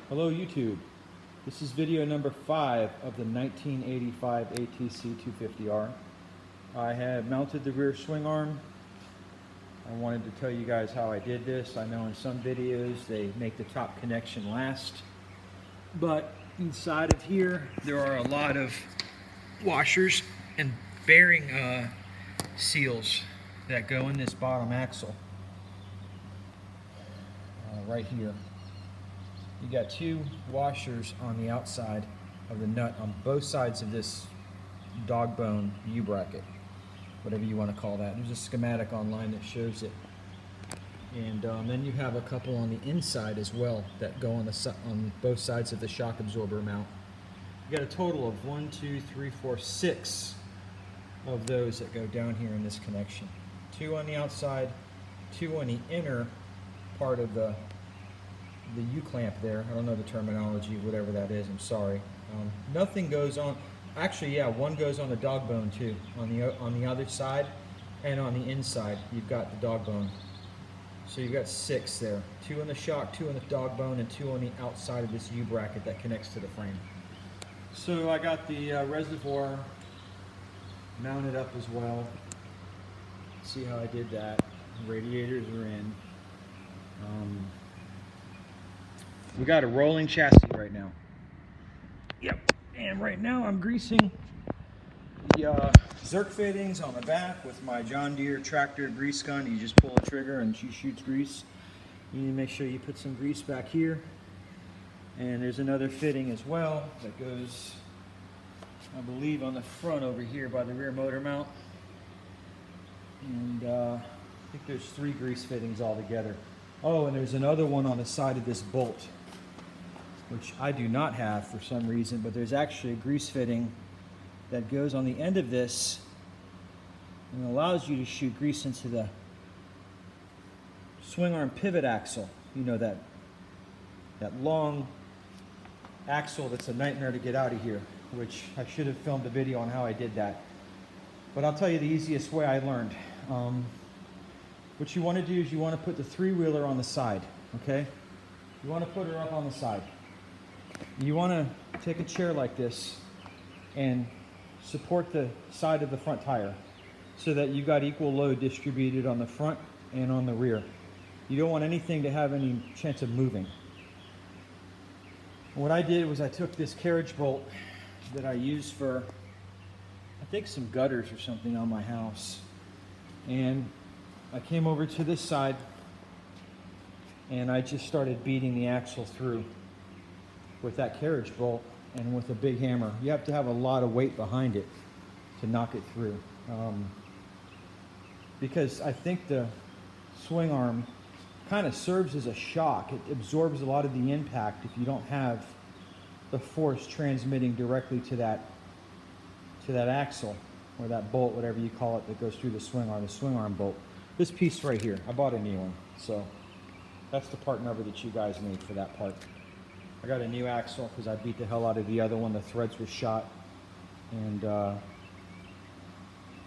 Hello YouTube. This is video number 5 of the 1985 ATC250R. I have mounted the rear swing arm. I wanted to tell you guys how I did this. I know in some videos they make the top connection last, but inside of here there are a lot of washers and bearing seals that go in this bottom axle right here. You got two washers on the outside of the nut on both sides of this dog bone U-bracket, whatever you want to call that. There's a schematic online that shows it. And then you have a couple on the inside as well that go on both sides of the shock absorber mount. You got a total of 1, 2, 3, 4, 6 of those that go down here in this connection. 2 on the outside, 2 on the inner part of the U-clamp there. I don't know the terminology, whatever that is, I'm sorry. Nothing goes on, actually yeah, one goes on the dog bone too, on the other side, and on the inside you've got the dog bone. So you've got 6 there. 2 on the shock, 2 on the dog bone, and 2 on the outside of this U-bracket that connects to the frame. So I got the reservoir mounted up as well. See how I did that. Radiators are in. We got a rolling chassis right now. Yep, and right now I'm greasing the Zerk fittings on the back with my John Deere tractor grease gun. You just pull the trigger and she shoots grease. You need to make sure you put some grease back here. And there's another fitting as well that goes, I believe, on the front over here by the rear motor mount. And I think there's 3 grease fittings altogether. Oh, and there's another one on the side of this bolt, which I do not have for some reason, but there's actually a grease fitting that goes on the end of this and allows you to shoot grease into the swing arm pivot axle. You know, that long axle that's a nightmare to get out of here, which I should have filmed a video on how I did that. But I'll tell you the easiest way I learned. What you want to do is you want to put the 3-wheeler on the side, okay? You want to put her up on the side. You want to take a chair like this and support the side of the front tire so that you got equal load distributed on the front and on the rear. You don't want anything to have any chance of moving. What I did was I took this carriage bolt that I used for, I think, some gutters or something on my house, and I came over to this side and I just started beating the axle through with that carriage bolt and with a big hammer. You have to have a lot of weight behind it to knock it through. Because I think the swing arm kind of serves as a shock. It absorbs a lot of the impact if you don't have the force transmitting directly to that axle or that bolt, whatever you call it, that goes through the swing arm bolt. This piece right here, I bought a new one, so that's the part number that you guys need for that part. I got a new axle because I beat the hell out of the other one. The threads were shot, and a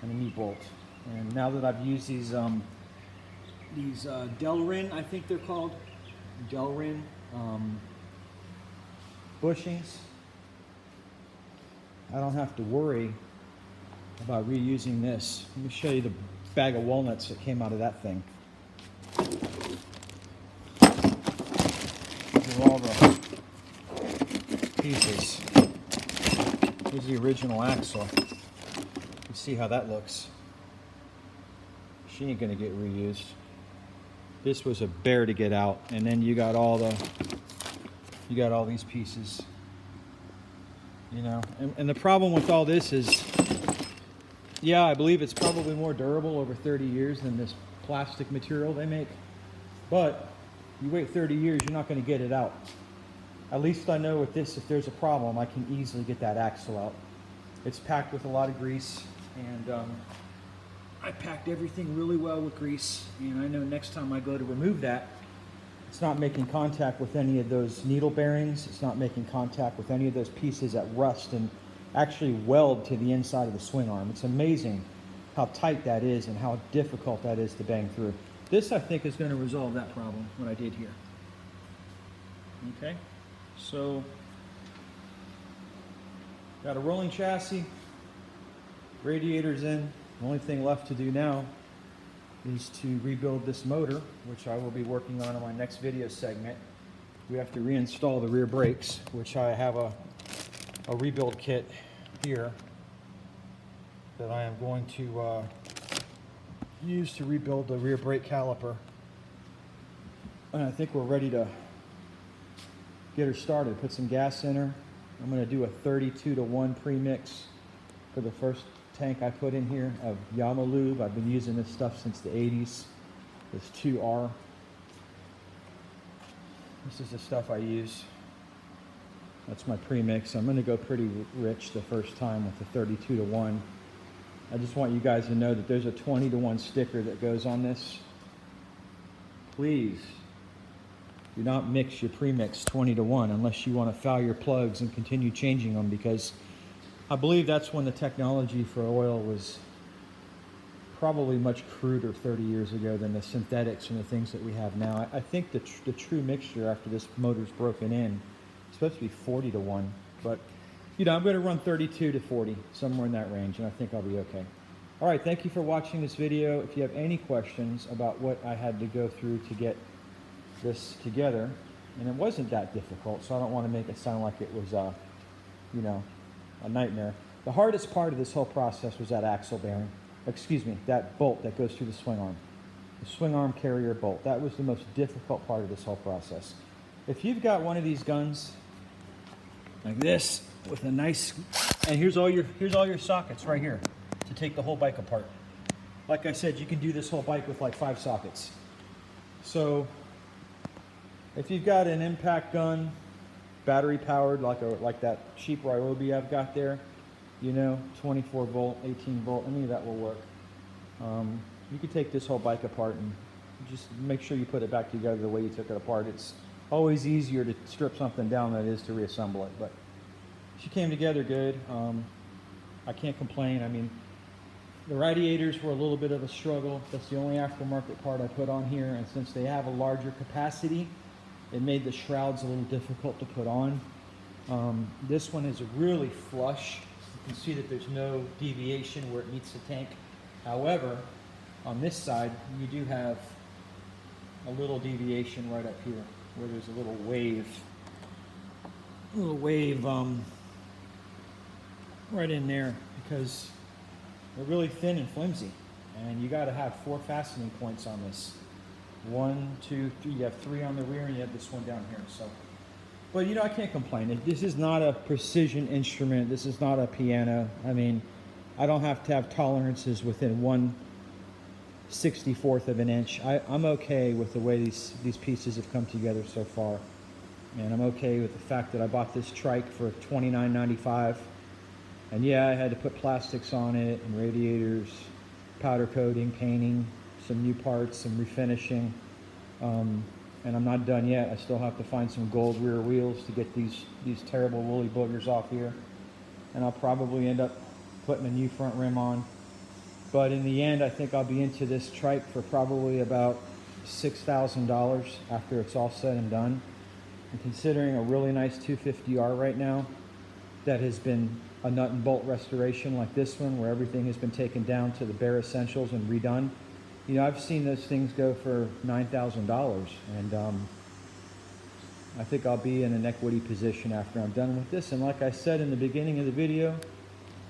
new bolt. And now that I've used these Delrin, I think they're called, Delrin bushings, I don't have to worry about reusing this. Let me show you the bag of walnuts that came out of that thing. These are all the pieces. Here's the original axle. You see how that looks. She ain't gonna get reused. This was a bear to get out, and then you got all these pieces. You know, and the problem with all this is, yeah, I believe it's probably more durable over 30 years than this plastic material they make. But you wait 30 years, you're not going to get it out. At least I know with this, if there's a problem, I can easily get that axle out. It's packed with a lot of grease, and I packed everything really well with grease. And I know next time I go to remove that, it's not making contact with any of those needle bearings. It's not making contact with any of those pieces that rust and actually weld to the inside of the swing arm. It's amazing how tight that is and how difficult that is to bang through. This, I think, is going to resolve that problem, what I did here. Okay? So, got a rolling chassis, radiators in. The only thing left to do now is to rebuild this motor, which I will be working on in my next video segment. We have to reinstall the rear brakes, which I have a rebuild kit here that I am going to use to rebuild the rear brake caliper. And I think we're ready to get her started. Put some gas in her. I'm going to do a 32-to-1 premix for the first tank I put in here of Yamalube. I've been using this stuff since the 80s. This 2R. This is the stuff I use. That's my premix. I'm going to go pretty rich the first time with the 32-to-1. I just want you guys to know that there's a 20-to-1 sticker that goes on this. Please do not mix your premix 20-to-1 unless you want to foul your plugs and continue changing them, because I believe that's when the technology for oil was probably much cruder 30 years ago than the synthetics and the things that we have now. I think the true mixture after this motor's broken in is supposed to be 40-to-1, but you know, I'm going to run 32 to 40, somewhere in that range, and I think I'll be okay. All right, thank you for watching this video. If you have any questions about what I had to go through to get this together, and it wasn't that difficult, so I don't want to make it sound like it was, you know, a nightmare. The hardest part of this whole process was that axle bearing. Excuse me, that bolt that goes through the swing arm. The swing arm carrier bolt. That was the most difficult part of this whole process. If you've got one of these guns like this with a nice, and here's all your sockets right here to take the whole bike apart. Like I said, you can do this whole bike with like 5 sockets. So if you've got an impact gun, battery powered, like that cheap Ryobi I've got there, you know, 24 volt, 18 volt, any of that will work. You could take this whole bike apart and just make sure you put it back together the way you took it apart. It's always easier to strip something down than it is to reassemble it, but she came together good. I can't complain. I mean, the radiators were a little bit of a struggle. That's the only aftermarket part I put on here, and since they have a larger capacity, it made the shrouds a little difficult to put on. This one is really flush. You can see that there's no deviation where it meets the tank. However, on this side, you do have a little deviation right up here where there's a little wave right in there, because they're really thin and flimsy, and you got to have 4 fastening points on this. 1, 2, 3. You have 3 on the rear, and you have this one down here. So, but you know, I can't complain. This is not a precision instrument. This is not a piano. I mean, I don't have to have tolerances within 1/64 of an inch. I'm okay with the way these pieces have come together so far, and I'm okay with the fact that I bought this trike for $29.95. And yeah, I had to put plastics on it and radiators, powder coating, painting, some new parts, some refinishing, and I'm not done yet. I still have to find some gold rear wheels to get these terrible woolly boogers off here, and I'll probably end up putting a new front rim on. But in the end, I think I'll be into this trike for probably about $6,000 after it's all said and done. And considering a really nice 250R right now that has been a nut and bolt restoration like this one, where everything has been taken down to the bare essentials and redone, you know, I've seen those things go for $9,000, and I think I'll be in an equity position after I'm done with this. And like I said in the beginning of the video,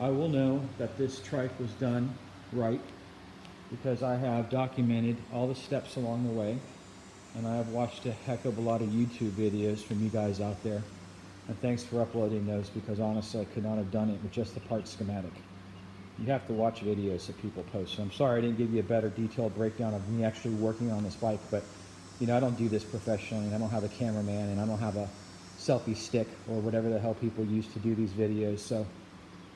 I will know that this trike was done right because I have documented all the steps along the way, and I have watched a heck of a lot of YouTube videos from you guys out there. And thanks for uploading those, because honestly, I could not have done it with just the part schematic. You have to watch videos that people post. So I'm sorry I didn't give you a better detailed breakdown of me actually working on this bike, but you know, I don't do this professionally, and I don't have a cameraman, and I don't have a selfie stick or whatever the hell people use to do these videos. So,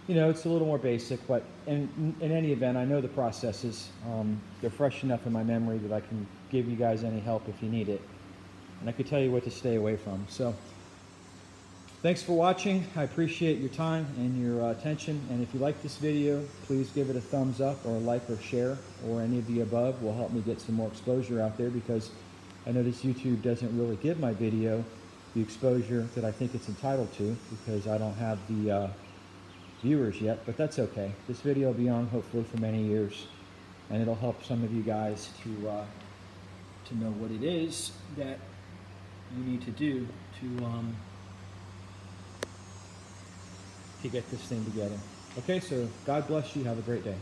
you know, it's a little more basic, but in any event, I know the processes. They're fresh enough in my memory that I can give you guys any help if you need it. And I could tell you what to stay away from. So, thanks for watching. I appreciate your time and your attention. And if you like this video, please give it a thumbs up or a like or share, or any of the above will help me get some more exposure out there, because I notice YouTube doesn't really give my video the exposure that I think it's entitled to, because I don't have the viewers yet, but that's okay. This video will be on hopefully for many years, and it'll help some of you guys to know what it is that you need to do to get this thing together. Okay, so God bless you. Have a great day.